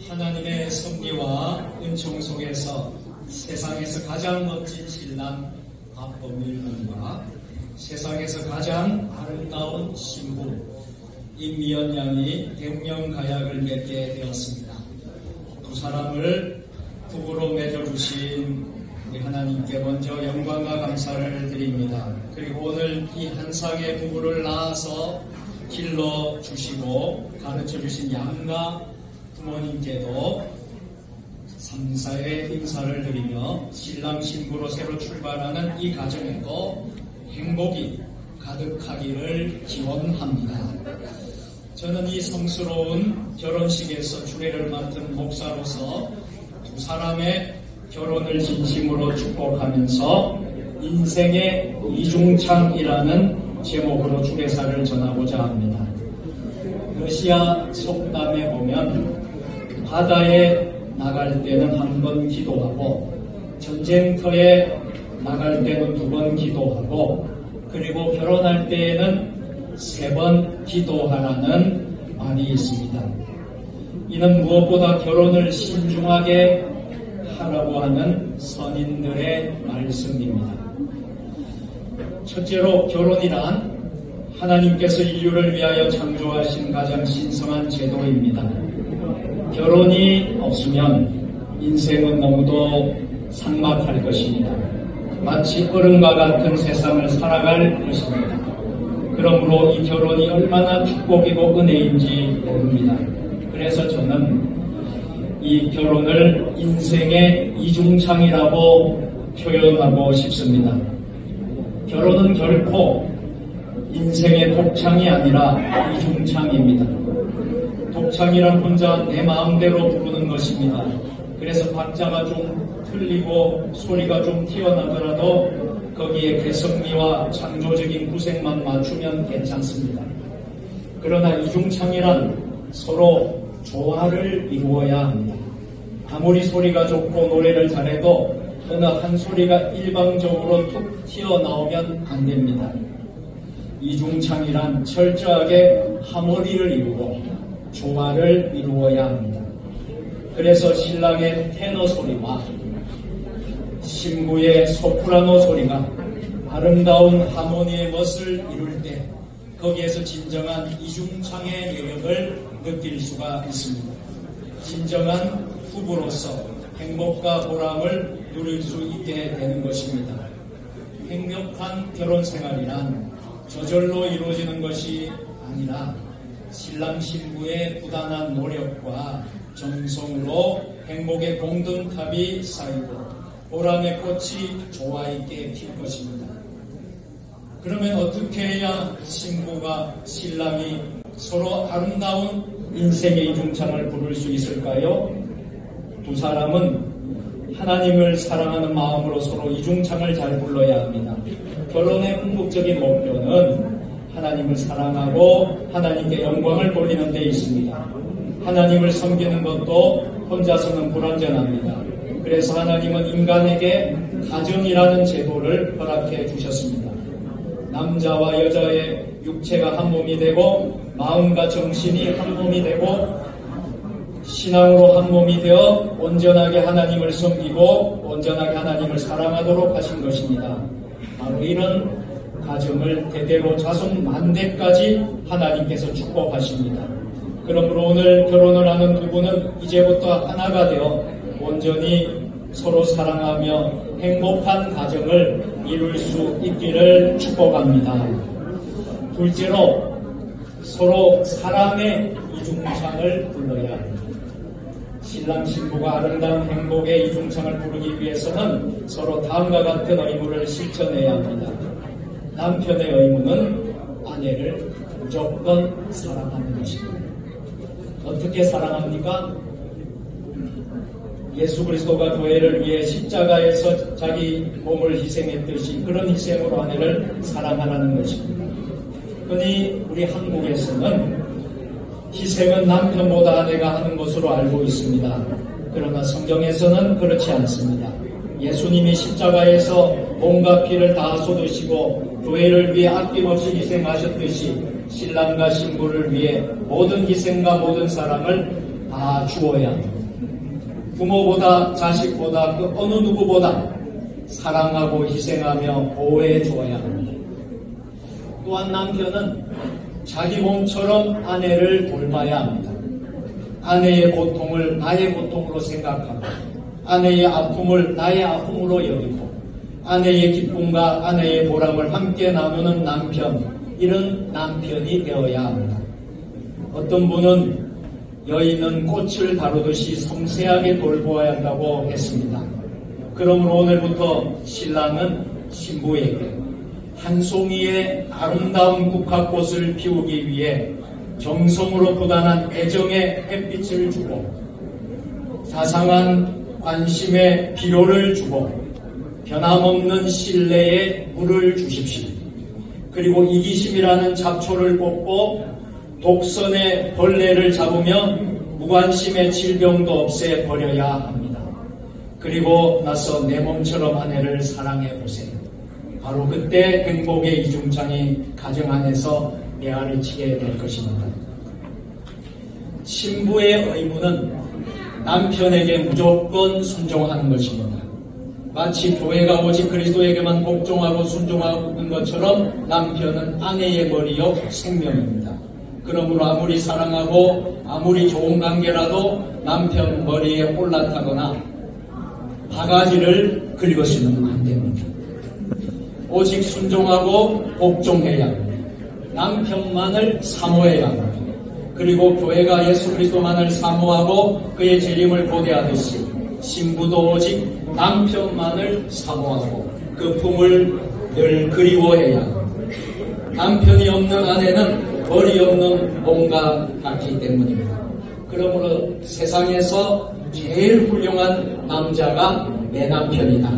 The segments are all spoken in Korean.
하나님의 섭리와 은총 속에서 세상에서 가장 멋진 신랑 박범일 군과 세상에서 가장 아름다운 신부 임미연 양이 대웅령 가약을 맺게 되었습니다. 두 사람을 부부로 맺어주신 우리 하나님께 먼저 영광과 감사를 드립니다. 그리고 오늘 이 한 쌍의 부부를 낳아서 길러주시고 가르쳐주신 양가 부모님께도 감사의 인사를 드리며 신랑 신부로 새로 출발하는 이 가정에도 행복이 가득하기를 기원합니다. 저는 이 성스러운 결혼식에서 주례를 맡은 목사로서 두 사람의 결혼을 진심으로 축복하면서 인생의 이중창이라는 제목으로 주례사를 전하고자 합니다. 러시아 속담에 보면 바다에 나갈 때는 한 번 기도하고 전쟁터에 나갈 때는 2번 기도하고 그리고 결혼할 때에는 3번 기도하라는 말이 있습니다. 이는 무엇보다 결혼을 신중하게 하라고 하는 선인들의 말씀입니다. 첫째로 결혼이란 하나님께서 인류를 위하여 창조하신 가장 신성한 제도입니다. 결혼이 없으면 인생은 너무도 삭막할 것입니다. 마치 얼음과 같은 세상을 살아갈 것입니다. 그러므로 이 결혼이 얼마나 축복이고 은혜인지 모릅니다. 그래서 저는 이 결혼을 인생의 이중창이라고 표현하고 싶습니다. 결혼은 결코 인생의 독창이 아니라 이중창입니다. 독창이란 혼자 내 마음대로 부르는 것입니다. 그래서 박자가 좀 틀리고 소리가 좀 튀어나더라도 거기에 개성미와 창조적인 구색만 맞추면 괜찮습니다. 그러나 이중창이란 서로 조화를 이루어야 합니다. 아무리 소리가 좋고 노래를 잘해도 어느 한 소리가 일방적으로 툭 튀어나오면 안 됩니다. 이중창이란 철저하게 하모니를 이루고 조화를 이루어야 합니다. 그래서 신랑의 테너 소리와 신부의 소프라노 소리가 아름다운 하모니의 멋을 이룰 때 거기에서 진정한 이중창의 매력을 느낄 수가 있습니다. 진정한 부부로서 행복과 보람을 누릴 수 있게 되는 것입니다. 행복한 결혼 생활이란 저절로 이루어지는 것이 아니라 신랑 신부의 부단한 노력과 정성으로 행복의 공든탑이 쌓이고 보람의 꽃이 조화 있게 필 것입니다. 그러면 어떻게 해야 신부가 신랑이 서로 아름다운 인생의 이중창을 부를 수 있을까요? 두 사람은 하나님을 사랑하는 마음으로 서로 이중창을 잘 불러야 합니다. 결혼의 궁극적인 목표는 하나님을 사랑하고 하나님께 영광을 돌리는 데 있습니다. 하나님을 섬기는 것도 혼자서는 불완전합니다. 그래서 하나님은 인간에게 가정이라는 제도를 허락해 주셨습니다. 남자와 여자의 육체가 한 몸이 되고 마음과 정신이 한 몸이 되고 신앙으로 한 몸이 되어 온전하게 하나님을 섬기고 온전하게 하나님을 사랑하도록 하신 것입니다. 바로 이런 가정을 대대로 자손 만대까지 하나님께서 축복하십니다. 그러므로 오늘 결혼을 하는 두 분은 이제부터 하나가 되어 온전히 서로 사랑하며 행복한 가정을 이룰 수 있기를 축복합니다. 둘째로 서로 사랑의 이중창을 불러야 합니다. 신랑 신부가 아름다운 행복의 이중창을 부르기 위해서는 서로 다음과 같은 의무를 실천해야 합니다. 남편의 의무는 아내를 무조건 사랑하는 것입니다. 어떻게 사랑합니까? 예수 그리스도가 교회를 위해 십자가에서 자기 몸을 희생했듯이 그런 희생으로 아내를 사랑하라는 것입니다. 흔히 우리 한국에서는 희생은 남편보다 아내가 하는 것으로 알고 있습니다. 그러나 성경에서는 그렇지 않습니다. 예수님이 십자가에서 몸과 피를 다 쏟으시고 교회를 위해 아낌없이 희생하셨듯이 신랑과 신부를 위해 모든 희생과 모든 사랑을 다 주어야 합니다. 부모보다 자식보다 그 어느 누구보다 사랑하고 희생하며 보호해 주어야 합니다. 또한 남편은 자기 몸처럼 아내를 돌봐야 합니다. 아내의 고통을 나의 고통으로 생각하고 아내의 아픔을 나의 아픔으로 여기고 아내의 기쁨과 아내의 보람을 함께 나누는 남편, 이런 남편이 되어야 합니다. 어떤 분은 여인은 꽃을 다루듯이 섬세하게 돌보아야 한다고 했습니다. 그러므로 오늘부터 신랑은 신부에게 한 송이의 아름다운 국화꽃을 피우기 위해 정성으로 부단한 애정의 햇빛을 주고 자상한 관심의 비료를 주고 변함없는 신뢰의 물을 주십시오. 그리고 이기심이라는 잡초를 뽑고 독선의 벌레를 잡으며 무관심의 질병도 없애버려야 합니다. 그리고 나서 내 몸처럼 아내를 사랑해보세요. 바로 그때 행복의 이중창이 가정 안에서 메아리치게 될 것입니다. 신부의 의무는 남편에게 무조건 순종하는 것입니다. 마치 교회가 오직 그리스도에게만 복종하고 순종하는 것처럼 남편은 아내의 머리요 생명입니다. 그러므로 아무리 사랑하고 아무리 좋은 관계라도 남편 머리에 올라타거나 바가지를 긁어서는 안 됩니다. 오직 순종하고 복종해야 합니다. 남편만을 사모해야 합니다. 그리고 교회가 예수 그리스도만을 사모하고 그의 재림을 고대하듯이 신부도 오직 남편만을 사모하고 그 품을 늘 그리워해야 합니다. 남편이 없는 아내는 머리 없는 몸과 같기 때문입니다. 그러므로 세상에서 제일 훌륭한 남자가 내 남편이다.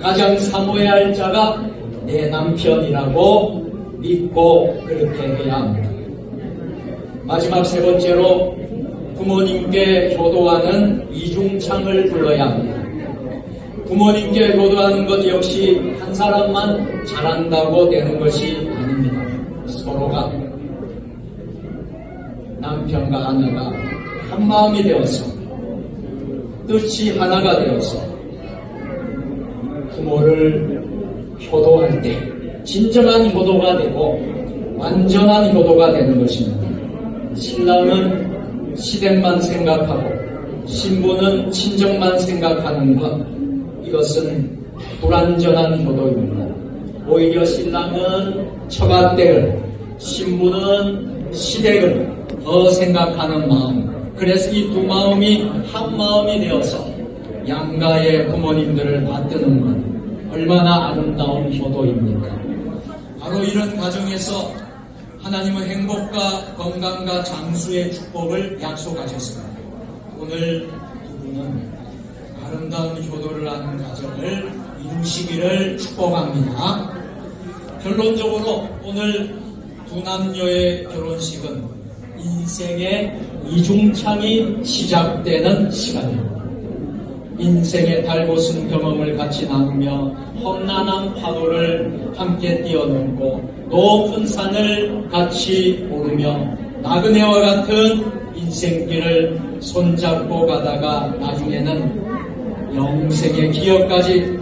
가장 사모해야 할 자가 내 남편이라고 믿고 그렇게 해야 합니다. 마지막 세 번째로 부모님께 효도하는 이중창을 불러야 합니다. 부모님께 효도하는 것 역시 한 사람만 잘한다고 되는 것이 아닙니다. 서로가 남편과 아내가 한 마음이 되어서 뜻이 하나가 되어서 부모를 효도할 때 진정한 효도가 되고 완전한 효도가 되는 것입니다. 신랑은 시댁만 생각하고 신부는 친정만 생각하는 것, 이것은 불완전한 효도입니다. 오히려 신랑은 처가댁을, 신부는 시댁을 더 생각하는 마음, 그래서 이 두 마음이 한 마음이 되어서 양가의 부모님들을 받드는 것, 얼마나 아름다운 효도입니까? 바로 이런 가정에서 하나님은 행복과 건강과 장수의 축복을 약속하셨습니다. 오늘 두 분은 아름다운 효도를 하는 가정을 이루시기를 축복합니다. 결론적으로 오늘 두 남녀의 결혼식은 인생의 이중창이 시작되는 시간입니다. 인생의 달고순 경험을 같이 나누며 험난한 파도를 함께 뛰어넘고 높은 산을 같이 오르며 나그네와 같은 인생길을 손잡고 가다가 나중에는 영생의 기억까지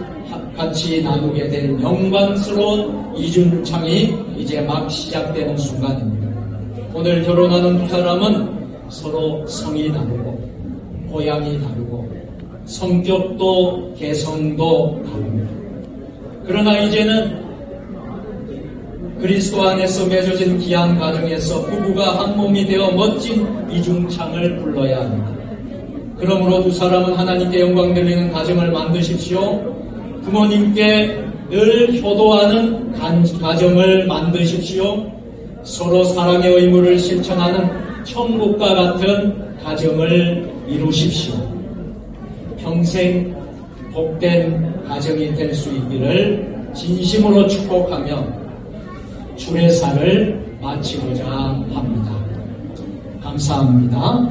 같이 나누게 된 영광스러운 이중창이 이제 막 시작되는 순간입니다. 오늘 결혼하는 두 사람은 서로 성이 다르고 고향이 다르고 성격도 개성도 다릅니다. 그러나 이제는 그리스도 안에서 맺어진 귀한 가정에서 부부가 한 몸이 되어 멋진 이중창을 불러야 합니다. 그러므로 두 사람은 하나님께 영광 돌리는 가정을 만드십시오. 부모님께 늘 효도하는 가정을 만드십시오. 서로 사랑의 의무를 실천하는 천국과 같은 가정을 이루십시오. 평생 복된 가정이 될 수 있기를 진심으로 축복하며 주례사를 마치고자 합니다. 감사합니다.